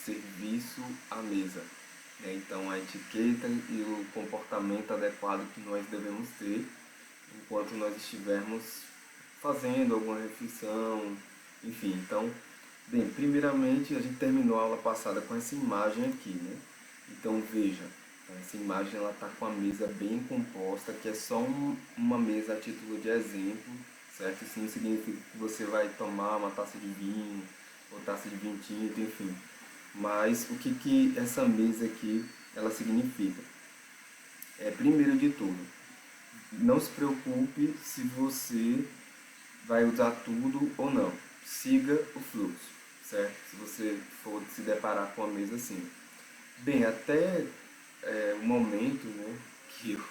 serviço à mesa, né? Então a etiqueta e o comportamento adequado que nós devemos ter enquanto nós estivermos fazendo alguma refeição, enfim. Então, bem, primeiramente a gente terminou a aula passada com essa imagem aqui, né? Então veja, essa imagem ela está com a mesa bem composta, que é só uma mesa a título de exemplo, certo? Isso não significa que você vai tomar uma taça de vinho ou taça de vinho tinto, enfim. Mas o que essa mesa aqui ela significa? Primeiro de tudo, não se preocupe se você vai usar tudo ou não. Siga o fluxo, certo? Se você for se deparar com a mesa assim. Bem, até o momento, né, que eu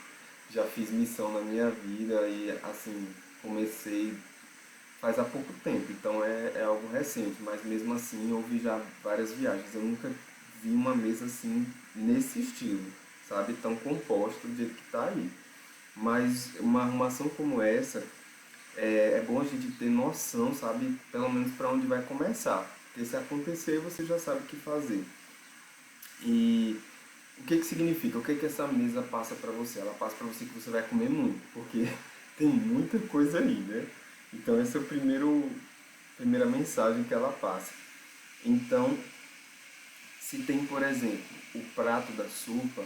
já fiz missão na minha vida e assim comecei faz há pouco tempo, então é algo recente, mas mesmo assim houve já várias viagens. Eu nunca vi uma mesa assim nesse estilo, sabe, tão composta do jeito que está aí. Mas uma arrumação como essa é bom a gente ter noção, sabe, pelo menos para onde vai começar. Porque se acontecer, você já sabe o que fazer. E o que significa? O que essa mesa passa para você? Ela passa para você que você vai comer muito, porque tem muita coisa aí, né? Então essa é a primeira mensagem que ela passa. Então, se tem, por exemplo, o prato da sopa,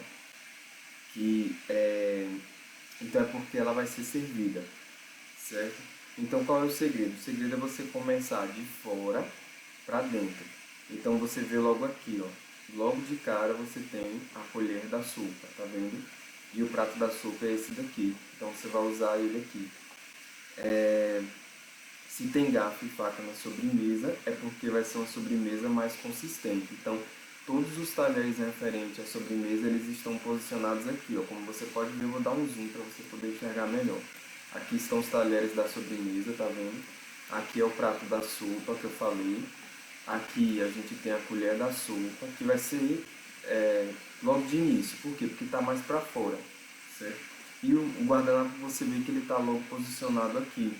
então é porque ela vai ser servida, certo? Então qual é o segredo? O segredo é você começar de fora para dentro. Então você vê logo aqui, ó. Logo de cara você tem a colher da sopa, tá vendo? E o prato da sopa é esse daqui. Então você vai usar ele aqui. Se tem garfo e faca na sobremesa, é porque vai ser uma sobremesa mais consistente. Então, todos os talheres referentes à sobremesa, eles estão posicionados aqui, ó. Como você pode ver, eu vou dar um zoom para você poder enxergar melhor. Aqui estão os talheres da sobremesa, tá vendo? Aqui é o prato da sopa que eu falei. Aqui a gente tem a colher da sopa, que vai ser logo de início. Por quê? Porque está mais para fora, certo? E o guardanapo você vê que ele está logo posicionado aqui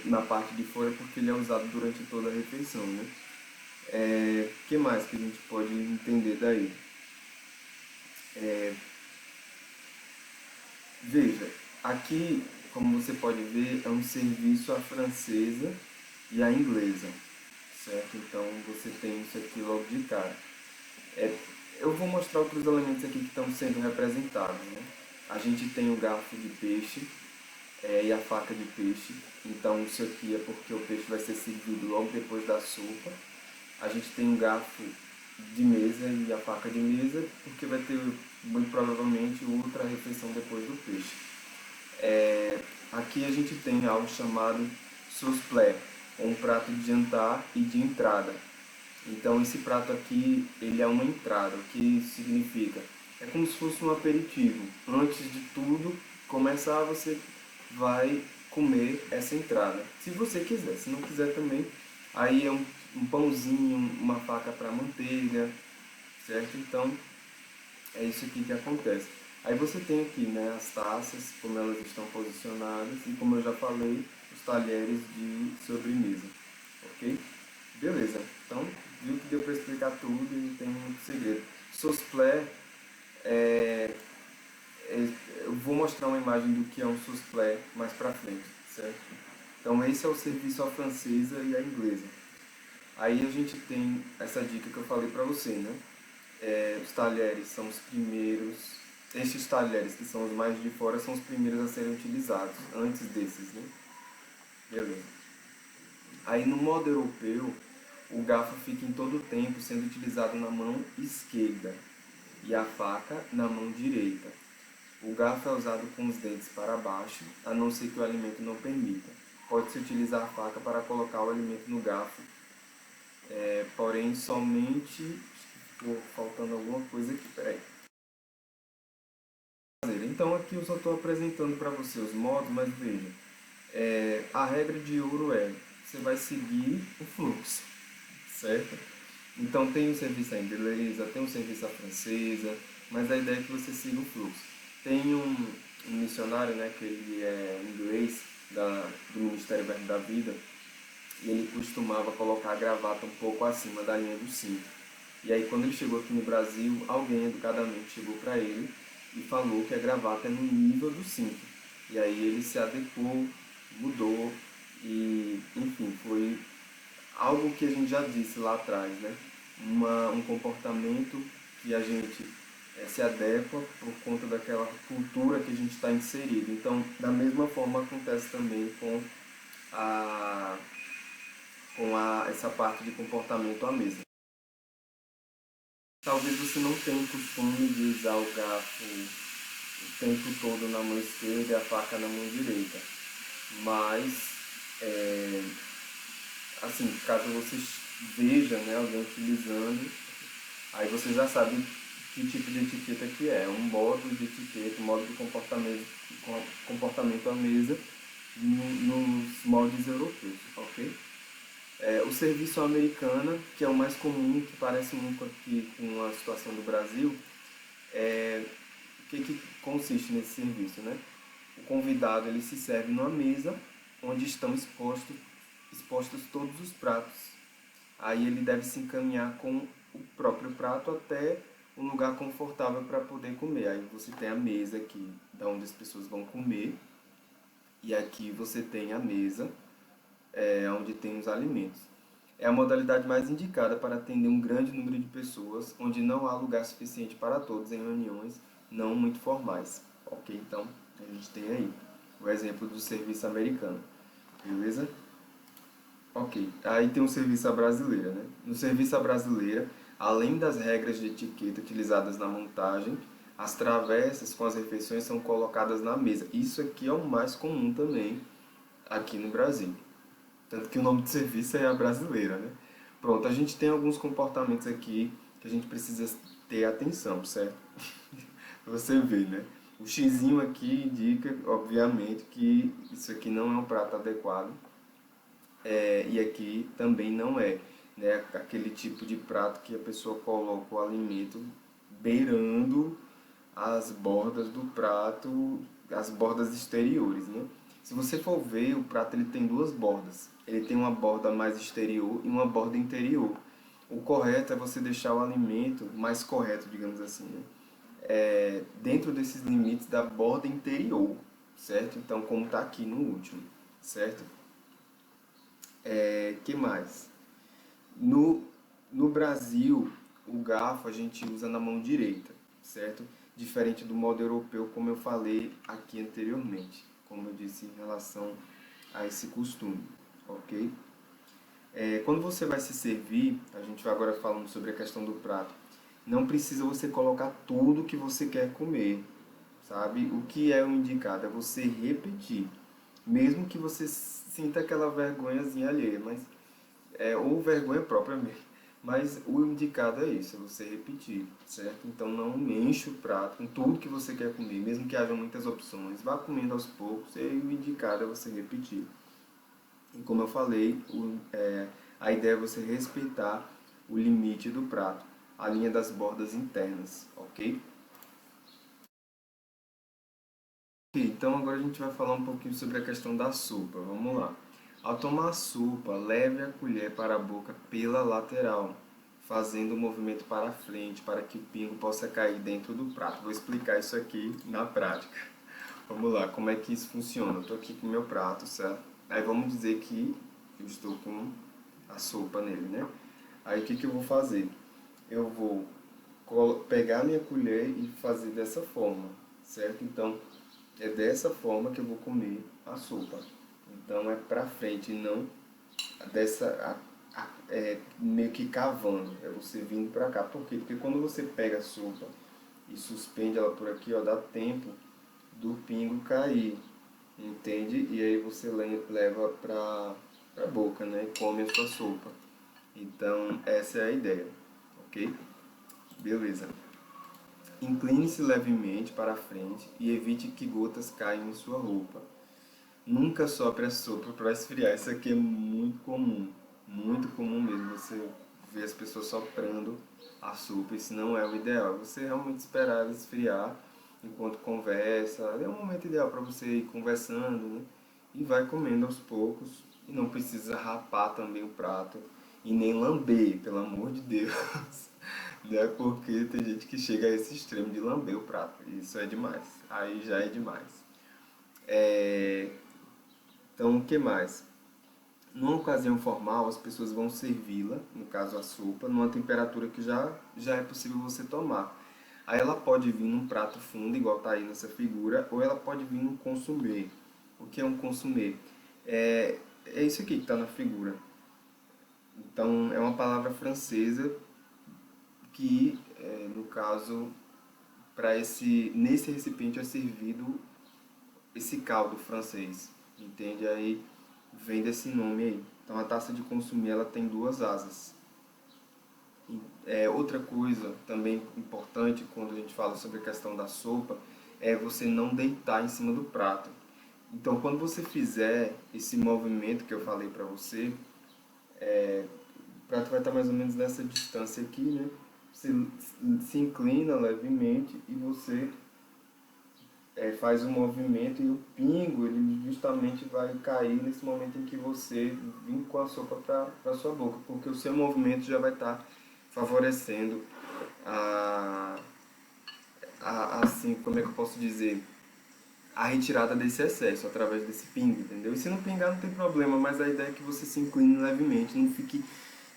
na parte de fora porque ele é usado durante toda a refeição, né? Que mais que a gente pode entender daí? Veja, aqui, como você pode ver, é um serviço à francesa e à inglesa, certo? Então você tem isso aqui logo de cara. Eu vou mostrar outros elementos aqui que estão sendo representados, né? A gente tem o garfo de peixe, e a faca de peixe. Então isso aqui é porque o peixe vai ser servido logo depois da sopa. A gente tem um garfo de mesa e a faca de mesa, porque vai ter muito provavelmente outra refeição depois do peixe. Aqui a gente tem algo chamado soufflé, um prato de jantar e de entrada. Então esse prato aqui, ele é uma entrada, o que significa? É como se fosse um aperitivo. Antes de tudo começar, você vai comer essa entrada. Se você quiser, se não quiser também, aí é um pãozinho, uma faca para manteiga, certo? Então é isso aqui que acontece. Aí você tem aqui, né, as taças, como elas estão posicionadas e como eu já falei, os talheres de sobremesa, ok? Beleza, então viu que deu para explicar tudo e não tem muito segredo. Soufflé, eu vou mostrar uma imagem do que é um soufflé mais para frente, certo? Então esse é o serviço à francesa e à inglesa. Aí a gente tem essa dica que eu falei para você, né? Os talheres são os primeiros, esses talheres que são os mais de fora são os primeiros a serem utilizados, antes desses, né? Beleza. Aí no modo europeu, o garfo fica em todo o tempo sendo utilizado na mão esquerda e a faca na mão direita. O garfo é usado com os dentes para baixo, a não ser que o alimento não permita. Pode-se utilizar a faca para colocar o alimento no garfo, porém somente... Estou faltando alguma coisa aqui, peraí. Então aqui eu só estou apresentando para você os modos, mas veja, a regra de ouro você vai seguir o fluxo, certo? Então tem o serviço à inglesa, tem o serviço à francesa, mas a ideia é que você siga o fluxo. Tem um missionário, né, que ele é inglês do Ministério Verbo da Vida, e ele costumava colocar a gravata um pouco acima da linha do cinto. E aí quando ele chegou aqui no Brasil, alguém educadamente chegou para ele e falou que a gravata é no nível do cinto. E aí ele se adequou, mudou e, enfim, foi algo que a gente já disse lá atrás, né? Um comportamento que a gente se adequa por conta daquela cultura que a gente está inserido. Então, da mesma forma acontece também a, essa parte de comportamento à mesa. Talvez você não tenha o costume de usar o garfo o tempo todo na mão esquerda e a faca na mão direita. Mas, assim, caso você veja, né, alguém utilizando, aí você já sabe que tipo de etiqueta que é. Um modo de etiqueta, um modo de comportamento à mesa nos moldes europeus, ok? O serviço americano, que é o mais comum, que parece muito aqui com a situação do Brasil, o que consiste nesse serviço, né? O convidado ele se serve numa mesa onde estão expostos todos os pratos. Aí ele deve se encaminhar com o próprio prato até um lugar confortável para poder comer. Aí você tem a mesa aqui, da onde as pessoas vão comer, e aqui você tem a mesa, onde tem os alimentos. É a modalidade mais indicada para atender um grande número de pessoas, onde não há lugar suficiente para todos em reuniões não muito formais. Ok? Então, a gente tem aí o exemplo do serviço americano. Beleza? Ok. Aí tem o serviço à brasileira, né? No serviço à brasileira, além das regras de etiqueta utilizadas na montagem, as travessas com as refeições são colocadas na mesa. Isso aqui é o mais comum também aqui no Brasil. Tanto que o nome do serviço é a brasileira, né? Pronto, a gente tem alguns comportamentos aqui que a gente precisa ter atenção, certo? Você vê, né? O xizinho aqui indica, obviamente, que isso aqui não é um prato adequado. E aqui também não é, né? Aquele tipo de prato que a pessoa coloca o alimento beirando as bordas do prato, as bordas exteriores, né? Se você for ver, o prato ele tem duas bordas. Ele tem uma borda mais exterior e uma borda interior. O correto é você deixar o alimento mais correto, digamos assim, né? Dentro desses limites da borda interior, certo? Então, como está aqui no último, certo? Que mais? No, no Brasil, o garfo a gente usa na mão direita, certo? Diferente do modo europeu, como eu falei aqui anteriormente, como eu disse em relação a esse costume, ok? Quando você vai se servir, a gente vai agora falando sobre a questão do prato, não precisa você colocar tudo que você quer comer, sabe? O que é o indicado é você repetir, mesmo que você sinta aquela vergonhazinha alheia, mas ou vergonha própria mesmo. Mas o indicado é isso, é você repetir, certo? Então não enche o prato com tudo que você quer comer, mesmo que haja muitas opções. Vá comendo aos poucos e o indicado é você repetir. E como eu falei, a ideia é você respeitar o limite do prato, a linha das bordas internas, ok? Ok, então agora a gente vai falar um pouquinho sobre a questão da sopa. Vamos lá. Ao tomar a sopa, leve a colher para a boca pela lateral, fazendo o movimento para frente para que o pingo possa cair dentro do prato. Vou explicar isso aqui na prática. Vamos lá, como é que isso funciona? Eu estou aqui com o meu prato, certo? Aí vamos dizer que eu estou com a sopa nele, né? Aí o que eu vou fazer? Eu vou pegar a minha colher e fazer dessa forma, certo? Então, é dessa forma que eu vou comer a sopa. Então, é pra frente e não meio que cavando. É você vindo pra cá. Por quê? Porque quando você pega a sopa e suspende ela por aqui, ó, dá tempo do pingo cair, entende? E aí você leva pra boca, né? E come a sua sopa. Então, essa é a ideia, ok? Beleza. Incline-se levemente para frente e evite que gotas caiam em sua roupa. Nunca sopre a sopa para esfriar. Isso aqui é muito comum mesmo. Você vê as pessoas soprando a sopa. Isso não é o ideal. Você realmente esperar ela esfriar enquanto conversa. É um momento ideal para você ir conversando, né? E vai comendo aos poucos. e não precisa rapar também o prato e nem lamber, pelo amor de Deus. Né? Porque tem gente que chega a esse extremo de lamber o prato. Isso é demais. Aí já é demais. É, Então, o que mais? Numa ocasião formal, as pessoas vão servi-la, no caso a sopa, numa temperatura que já é possível você tomar. Aí ela pode vir num prato fundo, igual está aí nessa figura, ou ela pode vir num consumê. O que é um consumê? É isso aqui que está na figura. Então, é uma palavra francesa que, no caso, nesse recipiente é servido esse caldo francês, entende? Aí vem desse nome aí. Então a taça de consumir ela tem duas asas. Outra coisa também importante quando a gente fala sobre a questão da sopa é você não deitar em cima do prato. Então quando você fizer esse movimento que eu falei para você, o prato vai estar mais ou menos nessa distância aqui, né? Você se inclina levemente e você faz um movimento e o pingo ele justamente vai cair nesse momento em que você vem com a sopa para sua boca, porque o seu movimento já vai estar favorecendo a, assim, como é que eu posso dizer, a retirada desse excesso através desse pingo, entendeu? E se não pingar não tem problema, mas a ideia é que você se incline levemente, não fique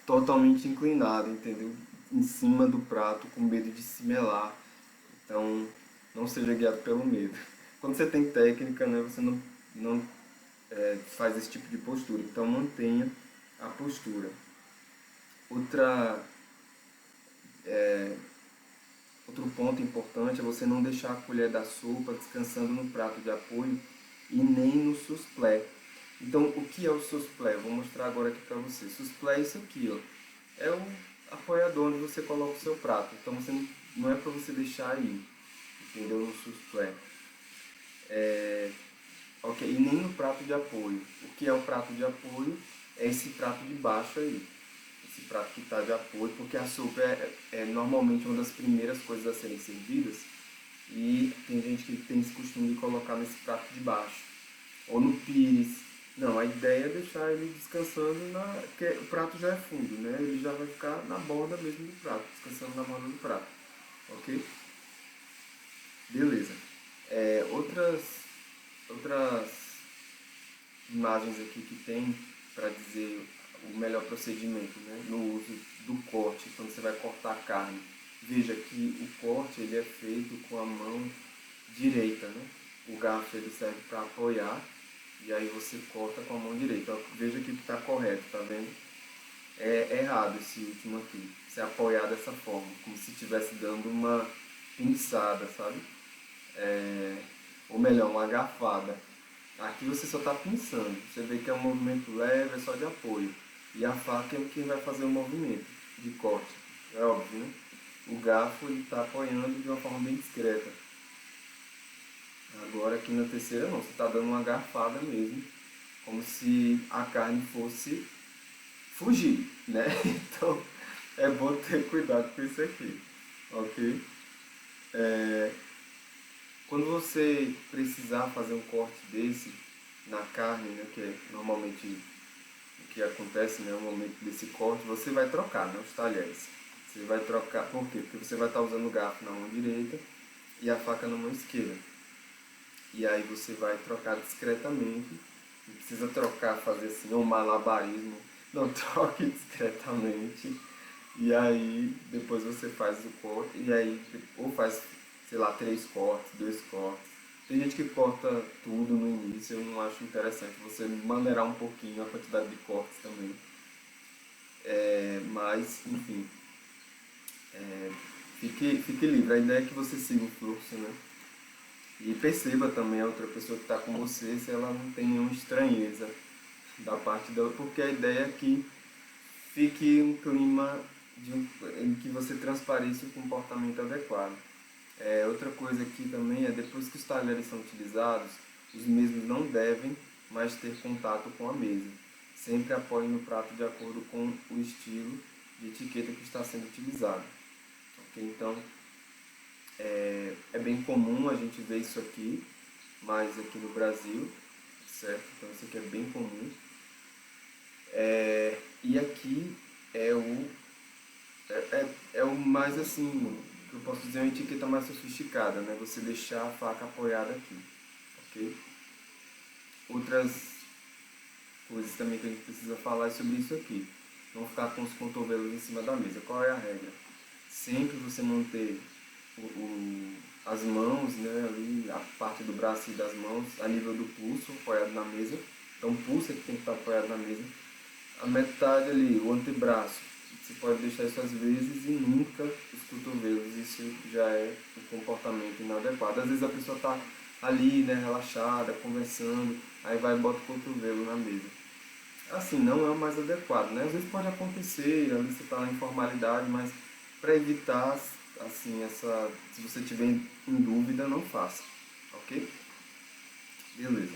totalmente inclinado, entendeu? Em cima do prato com medo de se melar. Então, não seja guiado pelo medo. Quando você tem técnica, né, você não faz esse tipo de postura. Então, mantenha a postura. Outra, Outro ponto importante é você não deixar a colher da sopa descansando no prato de apoio e nem no susplé. Então, o que é o susplé? Vou mostrar agora aqui para você. Susplé é isso aqui, ó. É o apoiador onde você coloca o seu prato. Então, não é para você deixar aí, entendeu? No susplé. Ok, e nem no prato de apoio. O que é o prato de apoio? É esse prato de baixo aí. Esse prato que está de apoio, porque a sopa é normalmente uma das primeiras coisas a serem servidas. E tem gente que tem esse costume de colocar nesse prato de baixo. Ou no pires. Não, a ideia é deixar ele descansando porque o prato já é fundo, né? Ele já vai ficar na borda mesmo do prato, descansando na borda do prato. Ok? Beleza. Outras imagens aqui que tem para dizer o melhor procedimento, né? No uso do corte, quando você vai cortar a carne. Veja que o corte ele é feito com a mão direita, né? O garfo ele serve para apoiar e aí você corta com a mão direita. Veja que está correto, tá vendo? É errado esse último aqui, se apoiar dessa forma, como se estivesse dando uma pinçada, sabe? Ou melhor, uma garfada. Aqui você só está pinçando, você vê que é um movimento leve, é só de apoio. E a faca é quem vai fazer o movimento de corte, é óbvio, né? O garfo está apoiando de uma forma bem discreta. Agora aqui na terceira não, você está dando uma garfada mesmo, como se a carne fosse fugir, né? Então é bom ter cuidado com isso aqui, ok? Quando você precisar fazer um corte desse na carne, né, que é normalmente o que acontece, né, no momento desse corte, você vai trocar, né, os talheres. Você vai trocar, por quê? Porque você vai estar usando o garfo na mão direita e a faca na mão esquerda. E aí você vai trocar discretamente. Não precisa trocar, fazer assim, um malabarismo. Não, troque discretamente. E aí depois você faz o corte. E aí, ou faz, sei lá, 3 cortes, 2 cortes. Tem gente que corta tudo no início, eu não acho interessante. Você maneirar um pouquinho a quantidade de cortes também. Mas, enfim, fique livre. A ideia é que você siga o fluxo, né? E perceba também a outra pessoa que está com você se ela não tem nenhuma estranheza da parte dela, porque a ideia é que fique um clima em que você transpareça o comportamento adequado. Outra coisa aqui também é, depois que os talheres são utilizados, os mesmos não devem mais ter contato com a mesa. Sempre apoie no prato de acordo com o estilo de etiqueta que está sendo utilizado. Ok? Então, é bem comum a gente ver isso aqui, mas aqui no Brasil, certo? Então isso aqui é bem comum. E aqui é o mais assim, que eu posso dizer, uma etiqueta mais sofisticada, né? Você deixar a faca apoiada aqui, ok? Outras coisas também que a gente precisa falar é sobre isso aqui. Não ficar com os cotovelos em cima da mesa. Qual é a regra? Sempre você manter as mãos, né, ali, a parte do braço e das mãos a nível do pulso, apoiado na mesa. Então o pulso é que tem que estar apoiado na mesa. A metade ali, o antebraço, você pode deixar isso às vezes e nunca os cotovelos. Isso já é um comportamento inadequado. Às vezes a pessoa está ali, né, relaxada, conversando, aí vai e bota o cotovelo na mesa. Assim, não é o mais adequado, né? Às vezes pode acontecer, ali você está na informalidade, mas para evitar, assim, se você tiver em dúvida, não faça, ok? Beleza.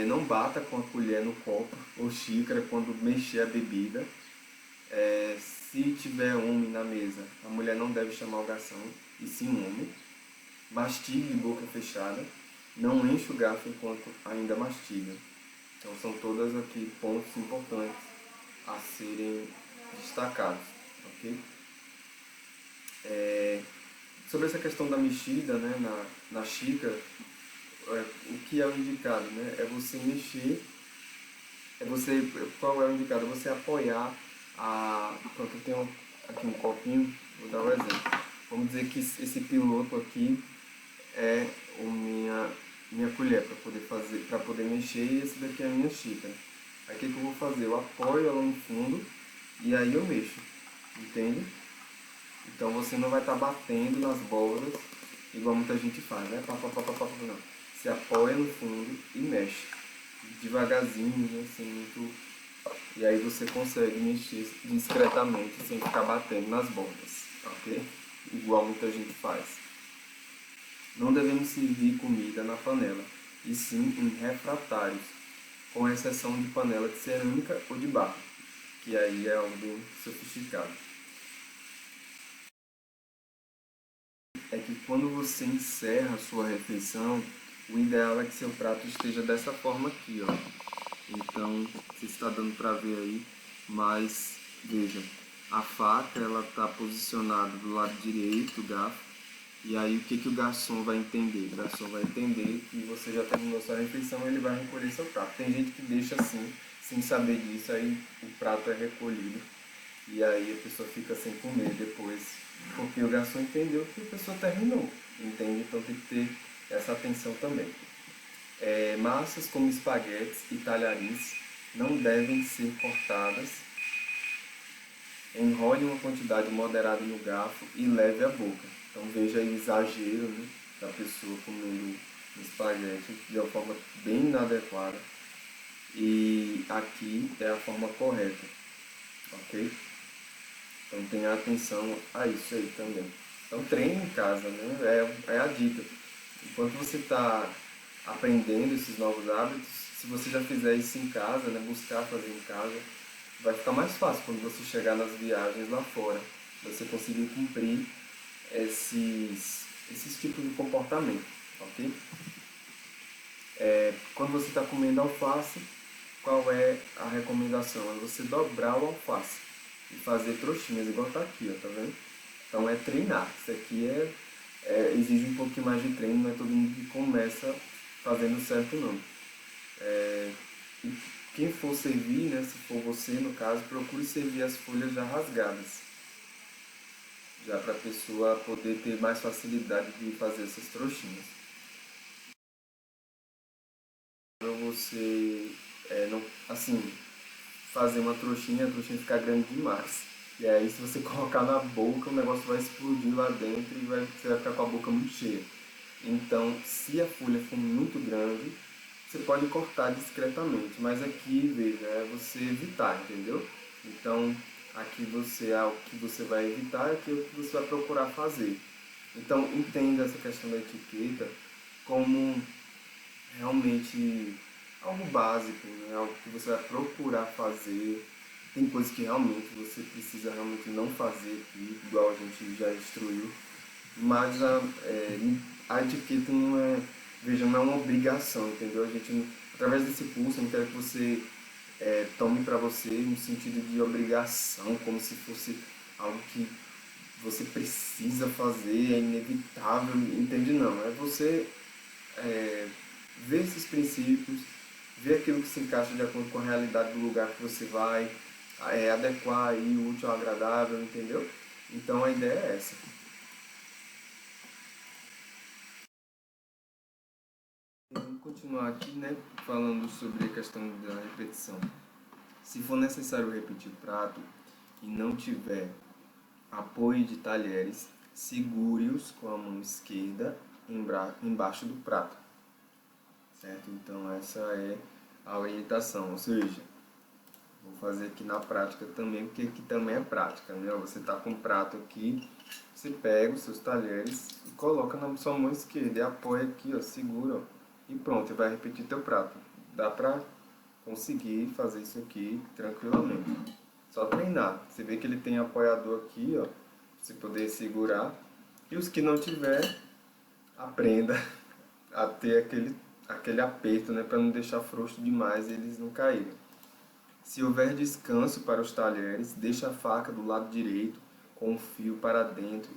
Não bata com a colher no copo ou xícara quando mexer a bebida. Se tiver homem na mesa, a mulher não deve chamar o garçom, e sim um homem. Mastigue de boca fechada. Não enche o garfo enquanto ainda mastiga. Então são todas aqui pontos importantes a serem destacados, ok? Sobre essa questão da mexida, né, na xícara, o que é o indicado, né? É você mexer, qual é o indicado? É você apoiar pronto, eu tenho aqui um copinho, vou dar um exemplo. Vamos dizer que esse piloto aqui é minha colher para poder fazer, para poder mexer, e esse daqui é a minha xícara. Aí o que eu vou fazer? Eu apoio ela no fundo e aí eu mexo, entende? Então você não vai estar batendo nas bordas igual muita gente faz, né? Pá, pá, pá, pá, pá, pá, não. Você apoia no fundo e mexe devagarzinho, né? Sem muito. E aí você consegue mexer discretamente sem ficar batendo nas bordas, ok? Igual muita gente faz. Não devemos servir comida na panela, e sim em refratários, com exceção de panela de cerâmica ou de barro, que aí é algo bem sofisticado. É que quando você encerra a sua refeição, o ideal é que seu prato esteja dessa forma aqui, ó. Então, se está dando para ver aí, mas veja, a faca ela está posicionada do lado direito do garfo. E aí o que o garçom vai entender? O garçom vai entender que você já terminou sua refeição e ele vai recolher seu prato. Tem gente que deixa assim, sem saber disso, aí o prato é recolhido. E aí a pessoa fica sem comer depois, porque o garçom entendeu que a pessoa terminou, entende? Então tem que ter essa atenção também. Massas como espaguetes e talharins não devem ser cortadas. Enrole uma quantidade moderada no garfo e leve à boca. Então veja aí o exagero, né, da pessoa comendo espaguete de uma forma bem inadequada. E aqui é a forma correta, ok? Então tenha atenção a isso aí também. Então treine em casa, né? É a dica. Enquanto você está aprendendo esses novos hábitos, se você já fizer isso em casa, né, buscar fazer em casa, vai ficar mais fácil quando você chegar nas viagens lá fora. Você conseguir cumprir esses tipos de comportamento, ok? Quando você está comendo alface, qual é a recomendação? É você dobrar o alface e fazer trouxinhas, igual tá aqui, ó, tá vendo? Então é treinar. Isso aqui exige um pouquinho mais de treino, não é todo mundo que começa fazendo certo não. E quem for servir, né, se for você no caso, procure servir as folhas já rasgadas, já para a pessoa poder ter mais facilidade de fazer essas trouxinhas. Para você não, assim, fazer uma trouxinha, a trouxinha ficar grande demais. E aí se você colocar na boca, o negócio vai explodir lá dentro e você vai ficar com a boca muito cheia. Então, se a folha for muito grande, você pode cortar discretamente, mas aqui, veja, é você evitar, entendeu? Então, aqui o que você vai evitar, aqui é o que você vai procurar fazer. Então, entenda essa questão da etiqueta como realmente algo básico, né? Algo que você vai procurar fazer. Tem coisas que realmente você precisa realmente não fazer aqui, igual a gente já instruiu, mas a etiqueta não é, veja, não é uma obrigação, entendeu? A gente, através desse curso, eu não quero que você tome para você no sentido de obrigação, como se fosse algo que você precisa fazer, é inevitável, entende? Não, é você ver esses princípios, ver aquilo que se encaixa de acordo com a realidade do lugar que você vai, adequar aí o útil ao agradável, entendeu? Então a ideia é essa. Vamos continuar aqui, né, falando sobre a questão da repetição. Se for necessário repetir o prato e não tiver apoio de talheres, segure-os com a mão esquerda embaixo do prato, certo? Então essa é a orientação, ou seja, vou fazer aqui na prática também, porque aqui também é prática, né? Você está com o prato aqui, você pega os seus talheres e coloca na sua mão esquerda e apoia aqui, ó, segura, ó, e pronto, vai repetir teu prato. Dá pra conseguir fazer isso aqui tranquilamente. Só treinar. Você vê que ele tem apoiador aqui, ó, pra você poder segurar. E os que não tiver, aprenda a ter aquele aperto, né, para não deixar frouxo demais e eles não caírem. Se houver descanso para os talheres, deixe a faca do lado direito com o fio para dentro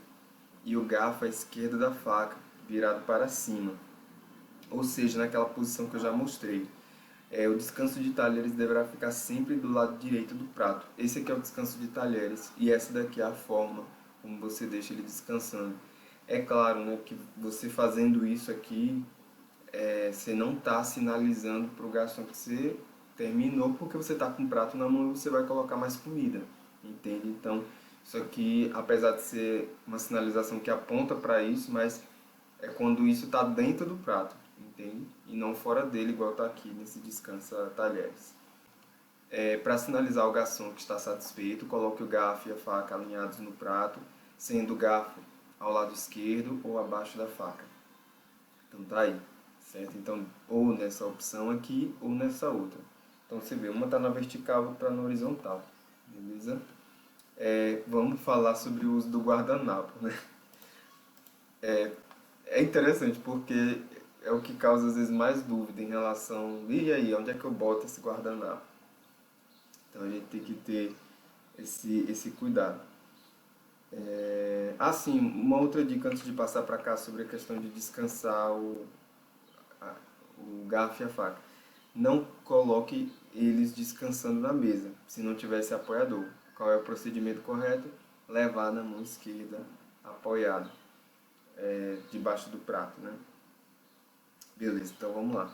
e o garfo à esquerda da faca, virado para cima, ou seja, naquela posição que eu já mostrei. O descanso de talheres deverá ficar sempre do lado direito do prato. Esse aqui é o descanso de talheres e essa daqui é a forma como você deixa ele descansando. É claro, né, que você fazendo isso aqui, você não está sinalizando para o garçom que você terminou, porque você está com o prato na mão e você vai colocar mais comida, entende? Então, isso aqui, apesar de ser uma sinalização que aponta para isso, mas é quando isso está dentro do prato, entende? E não fora dele, igual está aqui nesse descansa talheres. Para sinalizar ao garçom que está satisfeito, coloque o garfo e a faca alinhados no prato, sendo o garfo ao lado esquerdo ou abaixo da faca. Então tá aí, certo? Então, ou nessa opção aqui, ou nessa outra. Então você vê, uma está na vertical, outra na horizontal, beleza? Vamos falar sobre o uso do guardanapo, né? É interessante porque é o que causa às vezes mais dúvida em relação, e aí, onde é que eu boto esse guardanapo? Então a gente tem que ter esse cuidado. Sim, uma outra dica antes de passar para cá sobre a questão de descansar a- o garfo e a faca. Não coloque eles descansando na mesa, se não tivesse apoiador. Qual é o procedimento correto? Levar na mão esquerda, apoiado, debaixo do prato, né? Beleza, então vamos lá.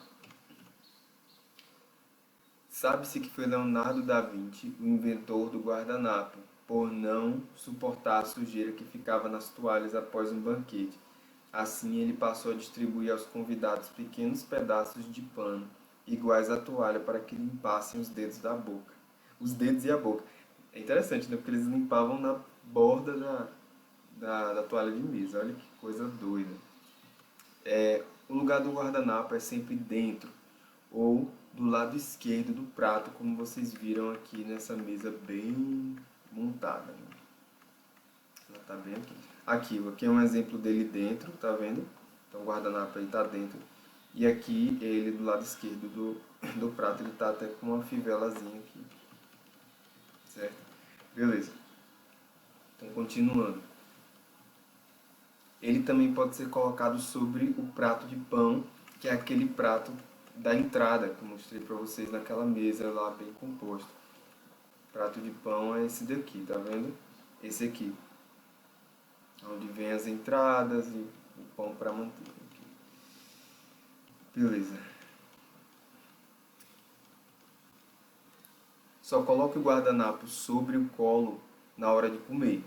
Sabe-se que foi Leonardo da Vinci o inventor do guardanapo, por não suportar a sujeira que ficava nas toalhas após um banquete. Assim, ele passou a distribuir aos convidados pequenos pedaços de pano, iguais à toalha, para que limpassem os dedos da boca. Os dedos e a boca. É interessante, né? Porque eles limpavam na borda da toalha de mesa. Olha que coisa doida. O lugar do guardanapo é sempre dentro ou do lado esquerdo do prato, como vocês viram aqui nessa mesa bem montada, né? Ela tá bem aqui. Aqui é um exemplo dele dentro, tá vendo? Então o guardanapo aí tá dentro. E aqui ele do lado esquerdo do prato, ele tá até com uma fivelazinha aqui. Certo? Beleza. Então continuando. Ele também pode ser colocado sobre o prato de pão, que é aquele prato da entrada que eu mostrei para vocês naquela mesa lá bem composto. Prato de pão é esse daqui, tá vendo? Esse aqui, onde vem as entradas e o pão para manteiga. Beleza. Só coloque o guardanapo sobre o colo na hora de comer.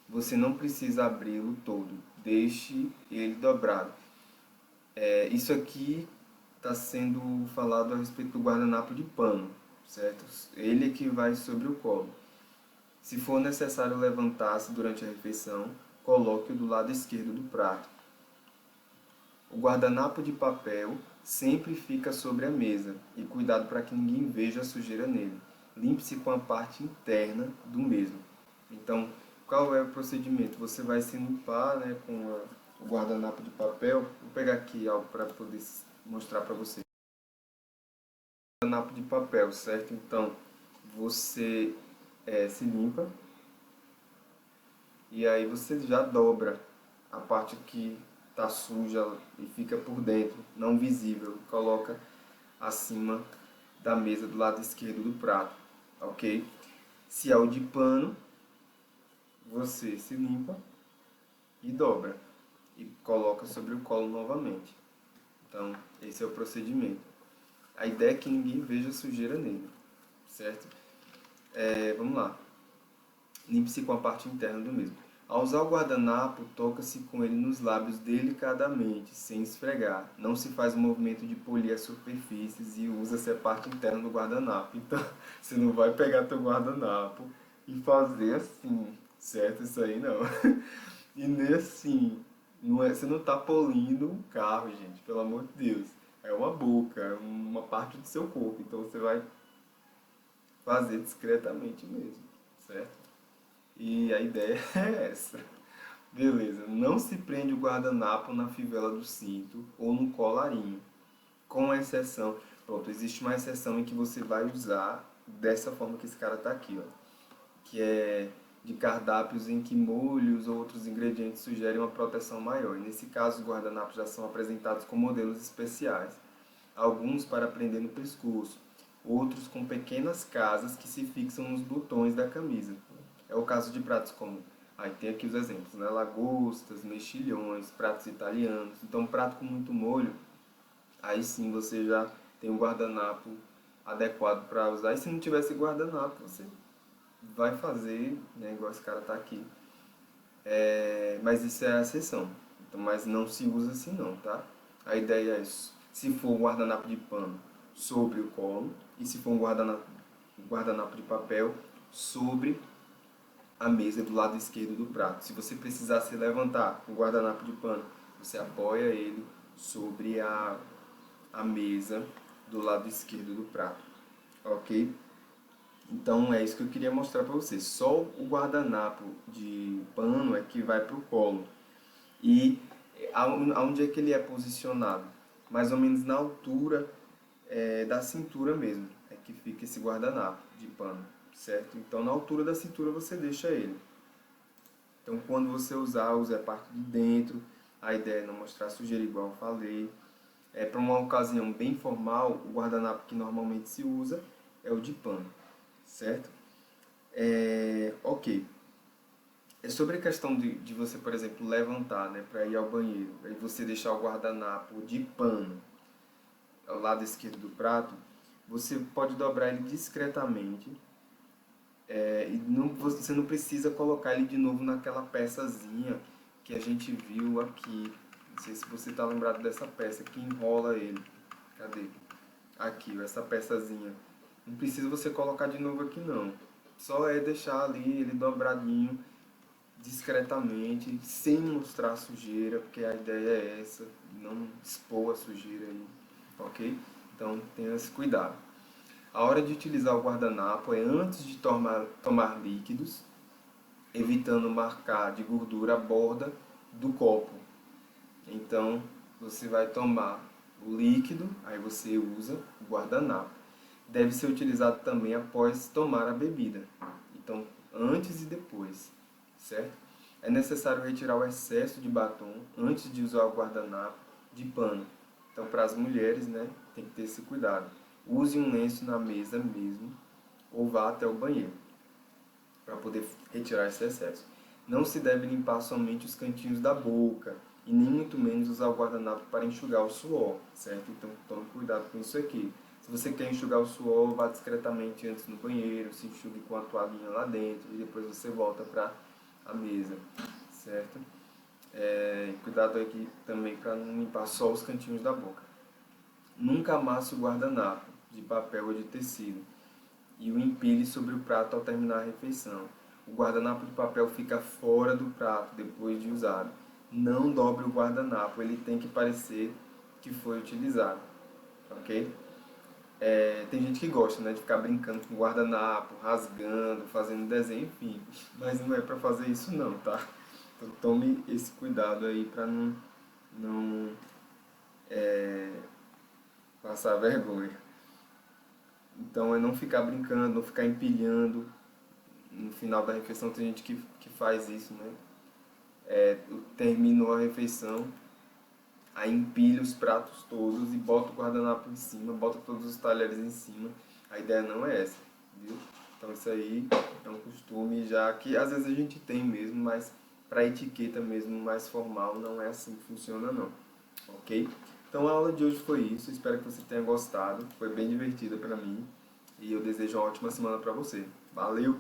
Você não precisa abri-lo todo, deixe ele dobrado. Isso aqui está sendo falado a respeito do guardanapo de pano, certo? Ele é que vai sobre o colo. Se for necessário levantar-se durante a refeição, coloque-o do lado esquerdo do prato. O guardanapo de papel sempre fica sobre a mesa e cuidado para que ninguém veja a sujeira nele. Limpe-se com a parte interna do mesmo. Então, qual é o procedimento? Você vai se limpar, né, com o guardanapo de papel. Vou pegar aqui algo para poder mostrar para você. O guardanapo de papel, certo? Então, você se limpa e aí você já dobra a parte que tá suja e fica por dentro, não visível. Coloca acima da mesa do lado esquerdo do prato, ok? Se é o de pano, você se limpa e dobra e coloca sobre o colo novamente. Então, esse é o procedimento. A ideia é que ninguém veja sujeira nele, certo? Vamos lá. Limpe-se com a parte interna do mesmo. Ao usar o guardanapo, toca-se com ele nos lábios delicadamente, sem esfregar. Não se faz o movimento de polir as superfícies e usa-se a parte interna do guardanapo. Então, você não vai pegar teu guardanapo e fazer assim, certo? Isso aí não. E nem assim, você não está polindo um carro, gente, pelo amor de Deus. É uma boca, é uma parte do seu corpo. Então, você vai fazer discretamente mesmo, certo? E a ideia é essa. Beleza, não se prende o guardanapo na fivela do cinto ou no colarinho. Com exceção, pronto, existe uma exceção em que você vai usar dessa forma que esse cara está aqui, ó, que é de cardápios em que molhos ou outros ingredientes sugerem uma proteção maior. E nesse caso, os guardanapos já são apresentados com modelos especiais. Alguns para prender no pescoço, outros com pequenas casas que se fixam nos botões da camisa. É o caso de pratos como, aí tem aqui os exemplos, né? Lagostas, mexilhões, pratos italianos. Então, prato com muito molho, aí sim você já tem um guardanapo adequado para usar. E se não tivesse guardanapo, você vai fazer, né, igual esse cara tá aqui. Mas isso é a exceção. Então, mas não se usa assim não, tá? A ideia é, se for um guardanapo de pano, sobre o colo. E se for um guardanapo de papel, sobre a mesa do lado esquerdo do prato. Se você precisar se levantar com o guardanapo de pano, você apoia ele sobre a mesa do lado esquerdo do prato, ok? Então é isso que eu queria mostrar para vocês. Só o guardanapo de pano é que vai para o colo. E aonde é que ele é posicionado? Mais ou menos na altura da cintura mesmo, é que fica esse guardanapo de pano, certo? Então na altura da cintura você deixa ele. Então quando você usar, use a parte de dentro. A ideia é não mostrar sujeira igual eu falei. Para uma ocasião bem formal, o guardanapo que normalmente se usa é o de pano, certo? Ok. É sobre a questão de você, por exemplo, levantar, né, para ir ao banheiro, e você deixar o guardanapo de pano ao lado esquerdo do prato, você pode dobrar ele discretamente, e você não precisa colocar ele de novo naquela peçazinha que a gente viu aqui. Não sei se você está lembrado dessa peça que enrola ele. Cadê? Aqui, ó, essa peçazinha. Não precisa você colocar de novo aqui não. Só é deixar ali ele dobradinho discretamente, sem mostrar a sujeira, porque a ideia é essa, não expor a sujeira aí, ok? Então tenha esse cuidado. A hora de utilizar o guardanapo é antes de tomar líquidos, evitando marcar de gordura a borda do copo. Então você vai tomar o líquido, aí você usa o guardanapo. Deve ser utilizado também após tomar a bebida. Então, antes e depois, certo? É necessário retirar o excesso de batom antes de usar o guardanapo de pano. Então, para as mulheres, né, tem que ter esse cuidado. Use um lenço na mesa mesmo ou vá até o banheiro para poder retirar esse excesso. Não se deve limpar somente os cantinhos da boca e nem muito menos usar o guardanapo para enxugar o suor, certo? Então tome cuidado com isso aqui. Se você quer enxugar o suor, vá discretamente antes no banheiro, se enxugue com a toalhinha lá dentro e depois você volta para a mesa, certo? Cuidado aqui também para não limpar só os cantinhos da boca. Nunca amasse o guardanapo de papel ou de tecido e o empilhe sobre o prato ao terminar a refeição. O guardanapo de papel fica fora do prato depois de usado. Não dobre o guardanapo, ele tem que parecer que foi utilizado, ok? Tem gente que gosta, né, de ficar brincando com guardanapo, rasgando, fazendo desenho, enfim. Mas não é para fazer isso não, tá? Então tome esse cuidado aí para não passar vergonha. Então é não ficar brincando, não ficar empilhando. No final da refeição tem gente que faz isso, né? Terminou a refeição, aí empilha os pratos todos e bota o guardanapo em cima, bota todos os talheres em cima. A ideia não é essa, viu? Então isso aí é um costume já que às vezes a gente tem mesmo, mas para etiqueta mesmo mais formal não é assim que funciona não, ok? Então a aula de hoje foi isso, espero que você tenha gostado, foi bem divertida para mim e eu desejo uma ótima semana para você. Valeu!